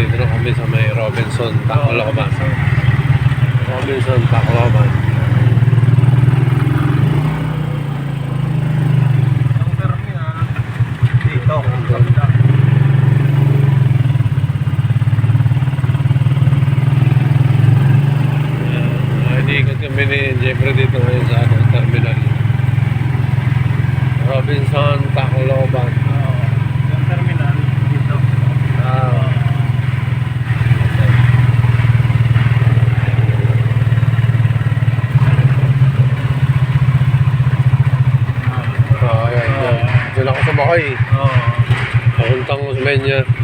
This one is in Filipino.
Dito na kami sa may Robinson, Tacloban. Robinson, Tacloban. Ang terminal dito. Ikot kami ni Jeffrey dito ngayon sa terminal. Robinson, Tacloban. Yung terminal dito. Ayan. Diyan ako sumakay. Oo. Papuntang Osmeña.